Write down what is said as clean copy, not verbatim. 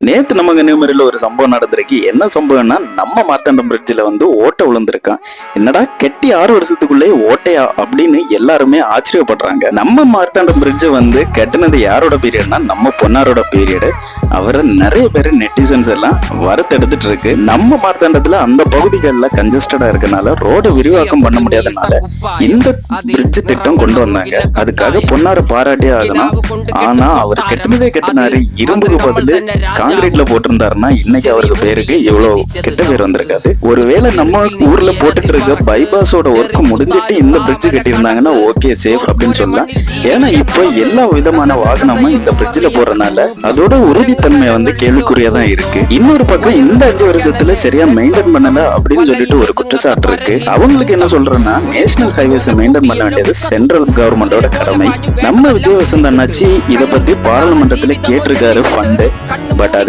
நேத்து நம்ம கன்னியாகுமரியில ஒரு சம்பவம் நடந்திருக்கு. என்ன சம்பவம்னா, நம்ம மார்த்தாண்டம் பிரிட்ஜில் வந்து ஓட்டை விழுந்திருக்கான். என்னடா கெட்டி 6 வருஷத்துக்குள்ளே ஓட்டையா அப்படின்னு எல்லாருமே ஆச்சரியப்படுறாங்க. நம்ம மார்த்தாண்டம் பிரிட்ஜ் வந்து கட்டினது யாரோட பீரியட்னா, நம்ம பொன்னாரோட பீரியடு. அவரை நிறைய பேர் நெட்டிசன்ஸ் எல்லாம் வறுத்தெடுத்துட்டு இருக்கு. நம்ம மார்த்தாண்டத்துல அந்த பகுதிகளில் கன்ஜஸ்டடா இருக்கனால ரோட விரிவாக்கம் பண்ண முடியாதனால இந்த பிரிட்ஜ் திட்டம் கொண்டு வந்தாங்க. அதுக்காக பொன்னாரை பாராட்டியே ஆகணும். ஆனா அவர் கட்டினதே கட்டினாரு. இரும்புக்கு பதிலு காங்கிரீட்ல போட்டிருந்தாருன்னா இன்னைக்கு அவருக்கு பேருக்கு இவ்வளவு கெட்ட பேர் வந்திருக்காது. ஒருவேளை நம்ம ஊர்ல போட்டுட்டு இருக்க பைபாஸோட ஒர்க் முடிஞ்சிட்டு இந்த பிரிட்ஜ் கட்டியிருந்தாங்கன்னா ஓகே சேஃப் அப்படின்னு சொல்லலாம். ஏன்னா இப்போ எல்லா விதமான வாகனமும் இந்த பிரிட்ஜ்ல போறதுனால அதோட உறுதித்தன்மை வந்து கேள்விக்குறியா தான் இருக்கு. இன்னொரு பக்கம் இந்த 5 வருஷத்துல சரியா மெயின்டைன் பண்ணல அப்படின்னு சொல்லிட்டு ஒரு குற்றச்சாட்டு இருக்கு. அவங்களுக்கு என்ன சொல்றேன்னா, நேஷனல் ஹைவேஸ் மெயின்டைன் பண்ண வேண்டியது சென்ட்ரல் கவர்மெண்டோட கடமை. நம்ம விஜய் வசந்த் அண்ணாச்சி இதை பத்தி பாராளுமன்றத்துல கேட்டிருக்காரு ஃபண்டு. பட் அது